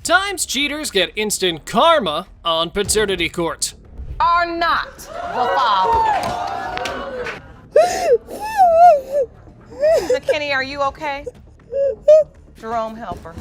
Times cheaters get instant karma on paternity court. Are not the father. McKinney, are you okay? Jerome, help her.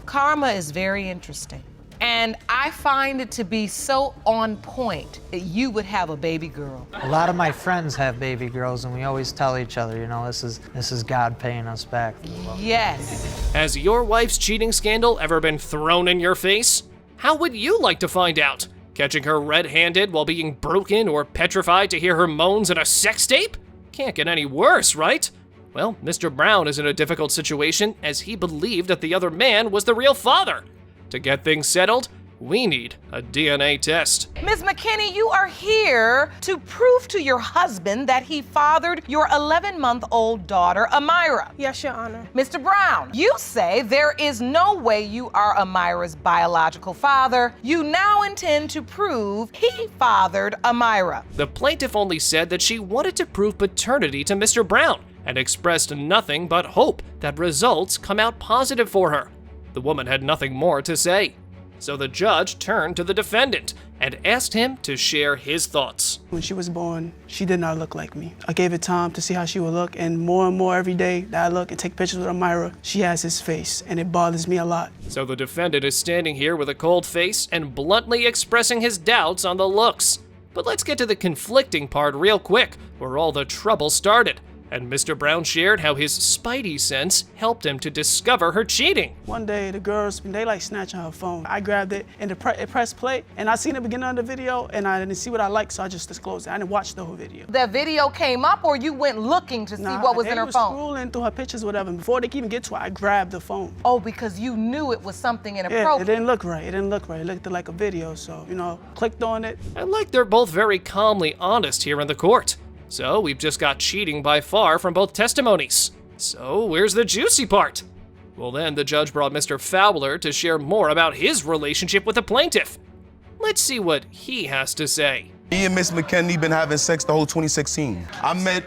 Karma is very interesting. And I find it to be so on point that you would have a baby girl. A lot of my friends have baby girls, and we always tell each other, you know, this is God paying us back. Yes. Has your wife's cheating scandal ever been thrown in your face? How would you like to find out? Catching her red-handed while being broken or petrified to hear her moans in a sex tape? Can't get any worse, right? Well, Mr. Brown is in a difficult situation as he believed that the other man was the real father. To get things settled, we need a DNA test. Ms. McKinney, you are here to prove to your husband that he fathered your 11-month-old daughter, Amira. Yes, Your Honor. Mr. Brown, you say there is no way you are Amira's biological father. You now intend to prove he fathered Amira. The plaintiff only said that she wanted to prove paternity to Mr. Brown and expressed nothing but hope that results come out positive for her. The woman had nothing more to say. So the judge turned to the defendant and asked him to share his thoughts. When she was born, she did not look like me. I gave it time to see how she would look, and more every day that I look and take pictures with Amira, she has his face, and it bothers me a lot. So the defendant is standing here with a cold face and bluntly expressing his doubts on the looks. But let's get to the conflicting part real quick, where all the trouble started. And Mr. Brown shared how his spidey sense helped him to discover her cheating. One day, the girls, they like snatching her phone. I grabbed it and it pressed play, and I seen the beginning of the video, and I didn't see what I liked, so I just disclosed it. I didn't watch the whole video. The video came up, or you went looking to see what was in her phone? They were scrolling through her pictures, whatever. Before they could even get to it, I grabbed the phone. Oh, because you knew it was something inappropriate. Yeah, it didn't look right. It didn't look right. It looked like a video, so, clicked on it. And like they're both very calmly honest here in the court. So we've just got cheating by far from both testimonies. So where's the juicy part? Well, then the judge brought Mr. Fowler to share more about his relationship with the plaintiff. Let's see what he has to say. Me and Miss McKinney been having sex the whole 2016. I met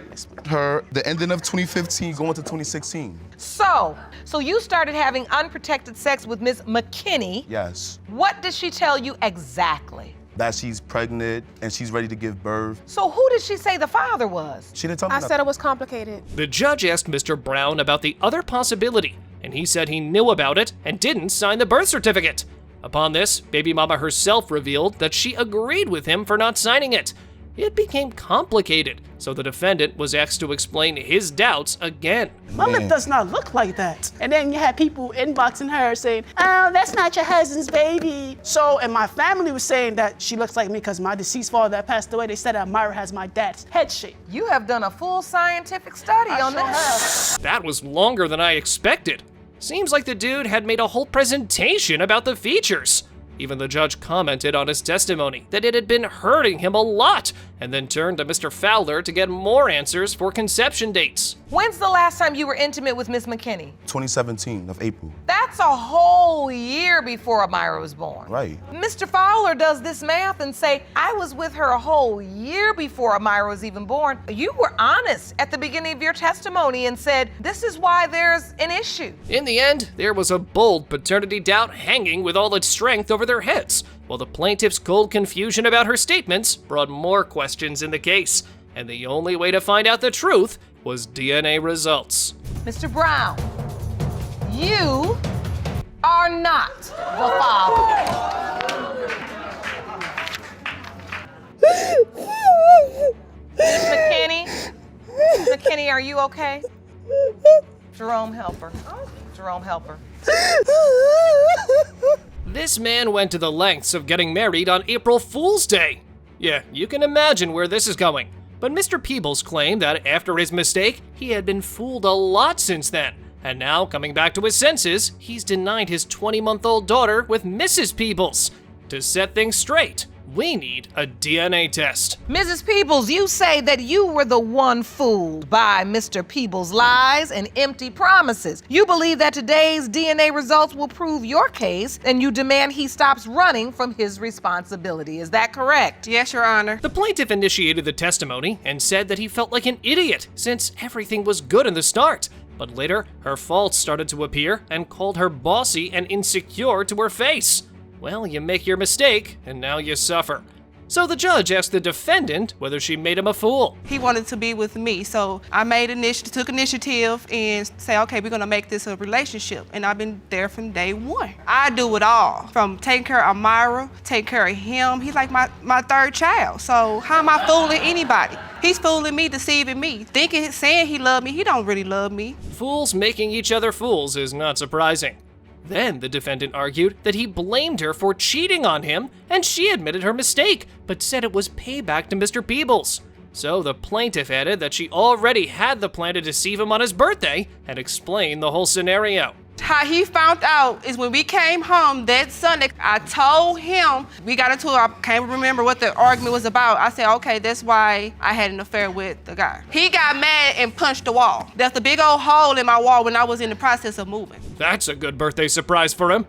her the ending of 2015 going to 2016. So you started having unprotected sex with Miss McKinney. Yes. What did she tell you exactly? That she's pregnant and she's ready to give birth. So who did she say the father was? She didn't tell me I nothing. said it was complicated. The judge asked Mr. Brown about the other possibility, and he said he knew about it and didn't sign the birth certificate. Upon this, baby mama herself revealed that she agreed with him for not signing it. It became complicated, so the defendant was asked to explain his doubts again. My lip does not look like that. And then you had people inboxing her saying, oh, that's not your husband's baby. So, and my family was saying that she looks like me because my deceased father that passed away, they said that Amira has my dad's head shape. You have done a full scientific study on this. That was longer than I expected. Seems like the dude had made a whole presentation about the features. Even the judge commented on his testimony that it had been hurting him a lot, and then turned to Mr. Fowler to get more answers for conception dates. When's the last time you were intimate with Miss McKinney? 2017 of April. That's a whole year before Amira was born. Right. Mr. Fowler does this math and say, I was with her a whole year before Amira was even born. You were honest at the beginning of your testimony and said, this is why there's an issue. In the end, there was a bold paternity doubt hanging with all its strength over their heads, while the plaintiff's cold confusion about her statements brought more questions in the case. And the only way to find out the truth was DNA results. Mr. Brown, you are not the father. McKinney, are you okay? Jerome, help her. Jerome, help her. This man went to the lengths of getting married on April Fool's Day. Yeah, you can imagine where this is going. But Mr. Peebles claimed that after his mistake, he had been fooled a lot since then. And now, coming back to his senses, he's denied his 20-month-old daughter with Mrs. Peebles. To set things straight, we need a DNA test. Mrs. Peebles, you say that you were the one fooled by Mr. Peebles' lies and empty promises. You believe that today's DNA results will prove your case, and you demand he stops running from his responsibility. Is that correct? Yes, Your Honor. The plaintiff initiated the testimony and said that he felt like an idiot since everything was good in the start. But later, her faults started to appear and called her bossy and insecure to her face. Well, you make your mistake, and now you suffer. So the judge asked the defendant whether she made him a fool. He wanted to be with me, so I took initiative and say, okay, we're gonna make this a relationship. And I've been there from day one. I do it all, from taking care of Amira, taking care of him. He's like my third child, so how am I fooling anybody? He's fooling me, deceiving me, saying he loved me. He don't really love me. Fools making each other fools is not surprising. Then the defendant argued that he blamed her for cheating on him, and she admitted her mistake, but said it was payback to Mr. Peebles. So the plaintiff added that she already had the plan to deceive him on his birthday and explained the whole scenario. How he found out is when we came home that Sunday, I told him, we got into it, I can't remember what the argument was about. I said, okay, that's why I had an affair with the guy. He got mad and punched the wall. There's a big old hole in my wall when I was in the process of moving. That's a good birthday surprise for him.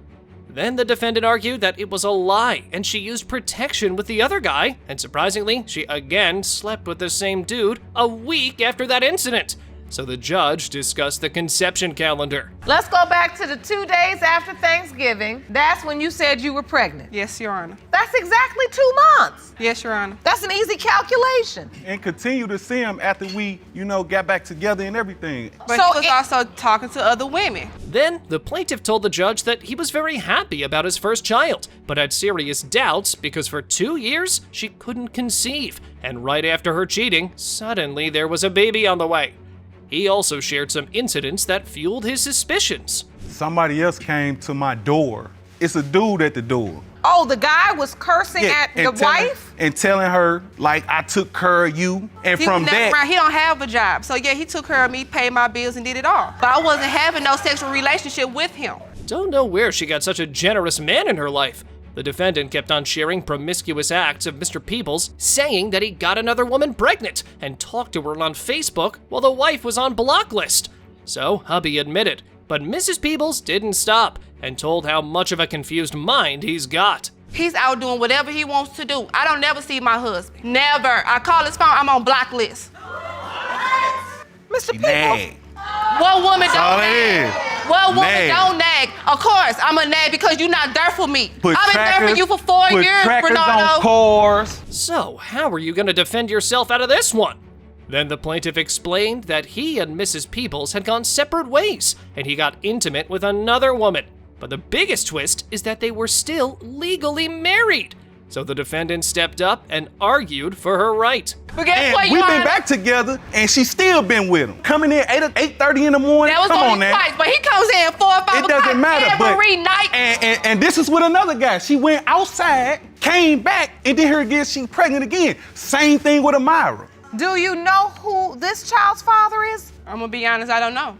Then the defendant argued that it was a lie and she used protection with the other guy, and surprisingly, she again slept with the same dude a week after that incident. So the judge discussed the conception calendar. Let's go back to the 2 days after Thanksgiving. That's when you said you were pregnant. Yes, Your Honor. That's exactly 2 months. Yes, Your Honor. That's an easy calculation. And continue to see him after we, got back together and everything. But So he was also talking to other women. Then the plaintiff told the judge that he was very happy about his first child, but had serious doubts because for 2 years she couldn't conceive, and right after her cheating, suddenly there was a baby on the way. He also shared some incidents that fueled his suspicions. Somebody else came to my door. It's a dude at the door. Oh, the guy was cursing at the wife? And telling her, like, I took care of you. And He from that, he don't have a job. So yeah, he took care of me, paid my bills, and did it all. But I wasn't having no sexual relationship with him. Don't know where she got such a generous man in her life. The defendant kept on sharing promiscuous acts of Mr. Peebles, saying that he got another woman pregnant and talked to her on Facebook while the wife was on block list. So hubby admitted, but Mrs. Peebles didn't stop and told how much of a confused mind he's got. He's out doing whatever he wants to do. I don't never see my husband. Never. I call his phone, I'm on block list. Mr. Peebles. nag. What woman That's all don't it nag? is. What woman Nag. don't nag? Of course, I'm a nag because you're not there for me. Put I've been there for trackers- you for 4 put years, trackers on Bernardo. cars. So how are you going to defend yourself out of this one? Then the plaintiff explained that he and Mrs. Peebles had gone separate ways, and he got intimate with another woman. But the biggest twist is that they were still legally married. So the defendant stepped up and argued for her right. But guess And what, we've Your been Honor? back together, and she's still been with him. Coming in 8:30 in the morning. That was Come on only now. twice, but he comes in 4 or 5 It doesn't matter, but every night. And this is with another guy. She went outside, came back, and then here again, she pregnant again. Same thing with Amira. Do you know who this child's father is? I'm gonna be honest, I don't know.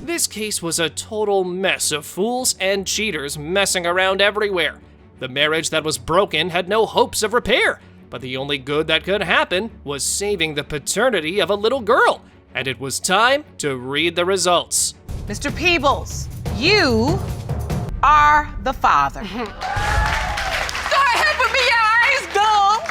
This case was a total mess of fools and cheaters messing around everywhere. The marriage that was broken had no hopes of repair, but the only good that could happen was saving the paternity of a little girl, and it was time to read the results. Mr. Peebles, you are the father. Start helping me out, I ain't dumb.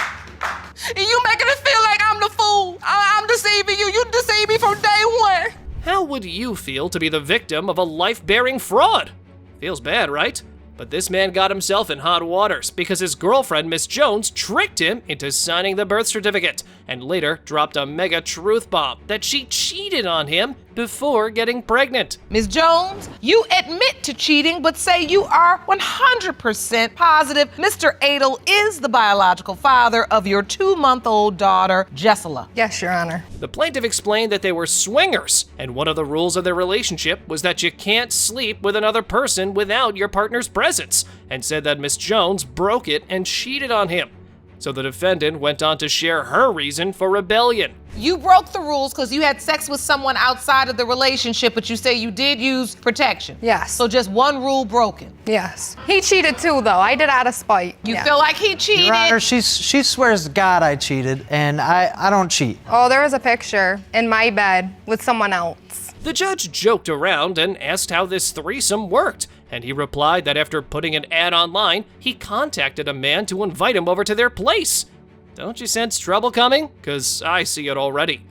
And you making it feel like I'm the fool. I'm deceiving you. You deceived me from day one. How would you feel to be the victim of a life-bearing fraud? Feels bad, right? But this man got himself in hot waters because his girlfriend, Miss Jones, tricked him into signing the birth certificate and later dropped a mega truth bomb that she cheated on him before getting pregnant. Ms. Jones, you admit to cheating, but say you are 100% positive Mr. Adel is the biological father of your 2-month-old daughter, Jessela. Yes, Your Honor. The plaintiff explained that they were swingers, and one of the rules of their relationship was that you can't sleep with another person without your partner's presence, and said that Miss Jones broke it and cheated on him. So the defendant went on to share her reason for rebellion. You broke the rules because you had sex with someone outside of the relationship, but you say you did use protection. Yes. So just one rule broken. Yes. He cheated too, though. I did out of spite. You Yeah. feel like he cheated? Your Honor, she swears to God I cheated, and I don't cheat. Oh, there was a picture in my bed with someone else. The judge joked around and asked how this threesome worked, and he replied that after putting an ad online, he contacted a man to invite him over to their place. Don't you sense trouble coming? 'Cause I see it already.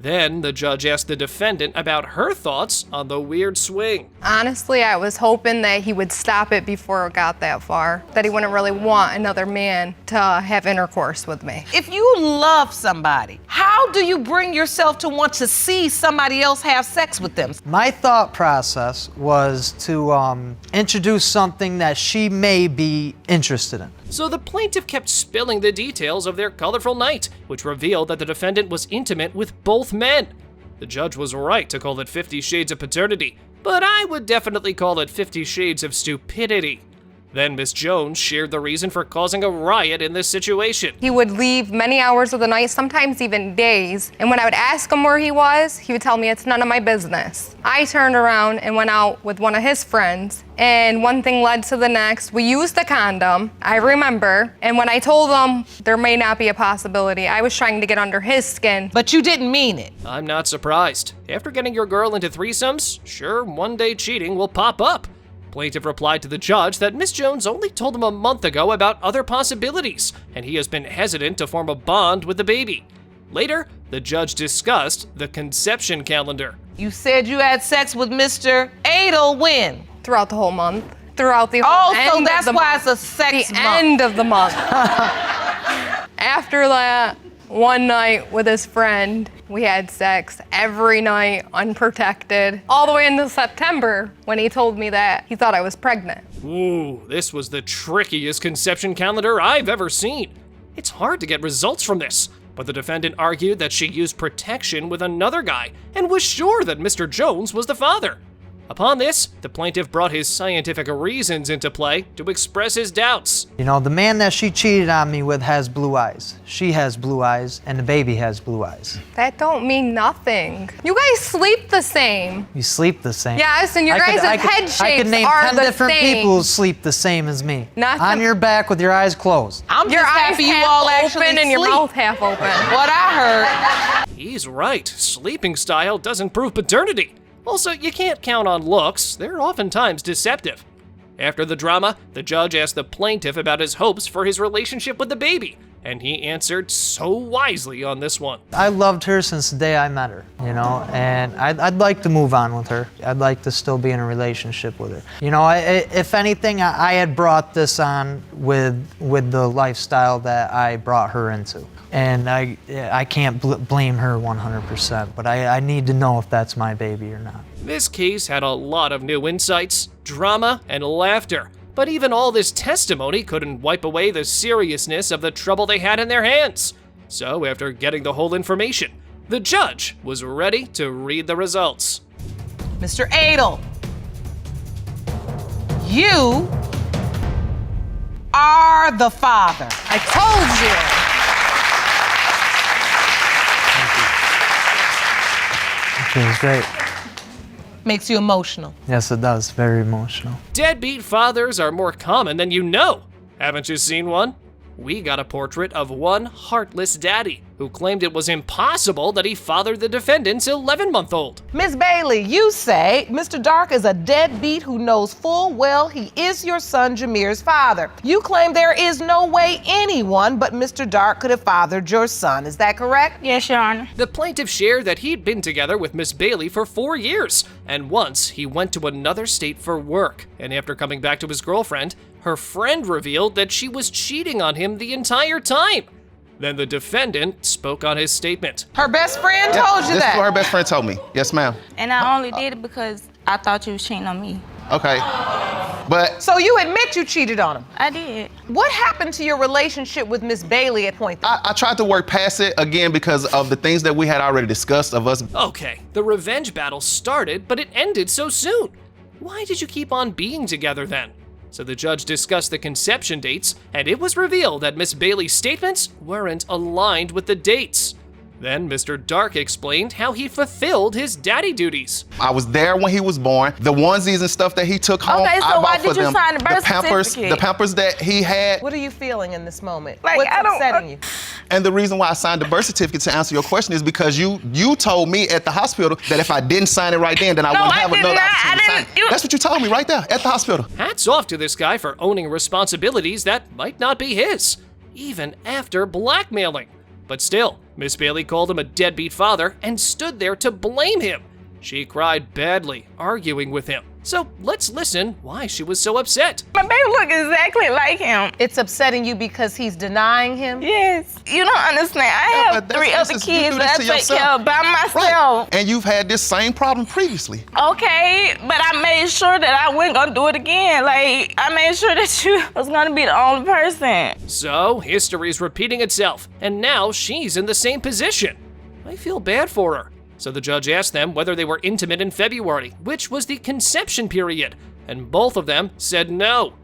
Then the judge asked the defendant about her thoughts on the weird swing. Honestly, I was hoping that he would stop it before it got that far, that he wouldn't really want another man to have intercourse with me. If you love somebody, how do you bring yourself to want to see somebody else have sex with them? My thought process was to introduce something that she may be interested in. So the plaintiff kept spilling the details of their colorful night, which revealed that the defendant was intimate with both men. The judge was right to call it 50 Shades of Paternity, but I would definitely call it 50 Shades of Stupidity. Then Miss Jones shared the reason for causing a riot in this situation. He would leave many hours of the night, sometimes even days, and when I would ask him where he was, he would tell me it's none of my business. I turned around and went out with one of his friends, and one thing led to the next. We used the condom, I remember, and when I told him there may not be a possibility, I was trying to get under his skin. But you didn't mean it. I'm not surprised. After getting your girl into threesomes, sure, one day cheating will pop up. Plaintiff replied to the judge that Miss Jones only told him a month ago about other possibilities, and he has been hesitant to form a bond with the baby. Later, the judge discussed the conception calendar. You said you had sex with Mr. Adel when? Throughout the whole month. Throughout the whole Oh, so end that's of the why month. it's a sex The month. end of the month. After that, one night with his friend, we had sex every night, unprotected, all the way into September when he told me that he thought I was pregnant. Ooh, this was the trickiest conception calendar I've ever seen. It's hard to get results from this, but the defendant argued that she used protection with another guy and was sure that Mr. Jones was the father. Upon this, the plaintiff brought his scientific reasons into play to express his doubts. You know, the man that she cheated on me with has blue eyes. She has blue eyes, and the baby has blue eyes. That don't mean nothing. You guys sleep the same. You sleep the same. Yes, and your guys' head I shapes could name are 10 the different same. people who sleep the same as me. Not On the- your back with your eyes closed. I'm Your just eyes happy you half all open actually and sleep. your mouth half open. What I heard. He's right, sleeping style doesn't prove paternity. Also, you can't count on looks, they're oftentimes deceptive. After the drama, the judge asked the plaintiff about his hopes for his relationship with the baby, and he answered so wisely on this one. I loved her since the day I met her, you know, and I'd like to move on with her. I'd like to still be in a relationship with her. You know, if anything, I had brought this on with the lifestyle that I brought her into. And I can't blame her 100%, but I need to know if that's my baby or not. This case had a lot of new insights, drama, and laughter, but even all this testimony couldn't wipe away the seriousness of the trouble they had in their hands. So after getting the whole information, the judge was ready to read the results. Mr. Adel, you are the father. I told you. It feels great. Makes you emotional. Yes, it does. Very emotional. Deadbeat fathers are more common than you know. Haven't you seen one? We got a portrait of one heartless daddy who claimed it was impossible that he fathered the defendant's 11-month-old. Miss Bailey, you say Mr. Dark is a deadbeat who knows full well he is your son Jameer's father. You claim there is no way anyone but Mr. Dark could have fathered your son. Is that correct? Yes, Your Honor. The plaintiff shared that he'd been together with Miss Bailey for 4 years, and once he went to another state for work, and after coming back to his girlfriend, her friend revealed that she was cheating on him the entire time. Then the defendant spoke on his statement. Her best friend told you This is what her that. best friend told me. Yes, ma'am. And I only did it because I thought you was cheating on me. Okay. But So you admit you cheated on him. I did. What happened to your relationship with Miss Bailey at point? I tried to work past it again because of the things that we had already discussed of us. Okay, the revenge battle started, but it ended so soon. Why did you keep on being together then? So the judge discussed the conception dates, and it was revealed that Miss Bailey's statements weren't aligned with the dates. Then Mr. Dark explained how he fulfilled his daddy duties. I was there when he was born. The onesies and stuff that he took home, Okay, so I why bought did for you them. sign the birth certificate? The pampers that he had. What are you feeling in this moment? Like, What's I don't- upsetting you? And the reason why I signed the birth certificate, to answer your question, is because you told me at the hospital that if I didn't sign it right then I wouldn't I have did another not. I opportunity to sign didn't. it. That's what you told me right there at the hospital. Hats off to this guy for owning responsibilities that might not be his, even after blackmailing. But still, Miss Bailey called him a deadbeat father and stood there to blame him. She cried badly, arguing with him. So let's listen why she was so upset. My baby look exactly like him. It's upsetting you because he's denying him? Yes. You don't understand. I have but 3 that's- other this is- you kids do this that I to take yourself. care of by myself. And you've had this same problem previously. Okay, but I made sure that I wasn't gonna do it again. Like, I made sure that you was gonna be the only person. So history is repeating itself, and now she's in the same position. I feel bad for her. So the judge asked them whether they were intimate in February, which was the conception period, and both of them said no.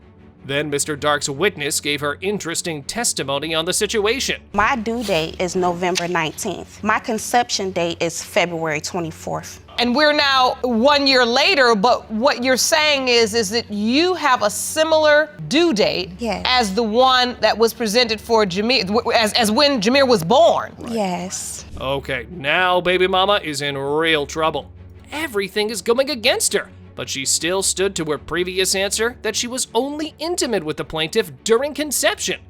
Then Mr. Dark's witness gave her interesting testimony on the situation. My due date is November 19th. My conception date is February 24th. And we're now 1 year later, but what you're saying is that you have a similar due date Yes. as the one that was presented for Jameer, as when Jameer was born. Yes. Okay, now baby mama is in real trouble. Everything is going against her, but she still stood to her previous answer that she was only intimate with the plaintiff during conception.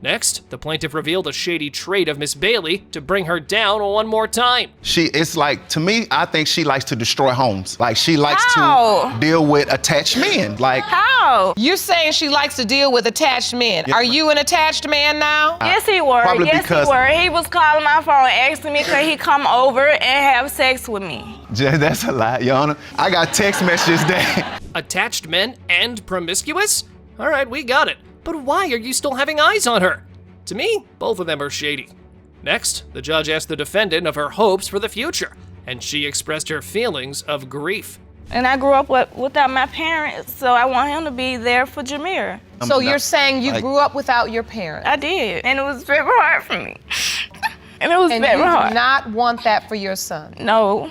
Next, the plaintiff revealed a shady trait of Miss Bailey to bring her down one more time. It's like, to me, I think she likes to destroy homes. Like, she likes How? to deal with attached men. Like, How? You're saying she likes to deal with attached men. Yeah. Are you an attached man now? Yes, he were. Probably Yes, because- he were. He was calling my phone, asking me could he come over and have sex with me. that's a lie, Your Honor. I got text messages that Attached men and promiscuous? All right, we got it. But why are you still having eyes on her? To me, both of them are shady. Next, the judge asked the defendant of her hopes for the future, and she expressed her feelings of grief. And I grew up without my parents, so I want him to be there for Jameer. So you're saying you like- grew up without your parents? I did, and it was very hard for me. And it was And very you do hard. not want that for your son? No.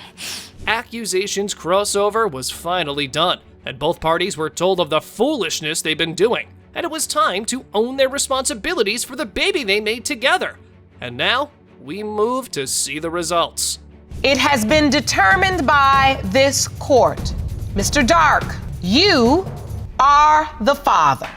Accusations crossover was finally done, and both parties were told of the foolishness they've been doing, and it was time to own their responsibilities for the baby they made together. And now, we move to see the results. It has been determined by this court. Mr. Dark, you are the father.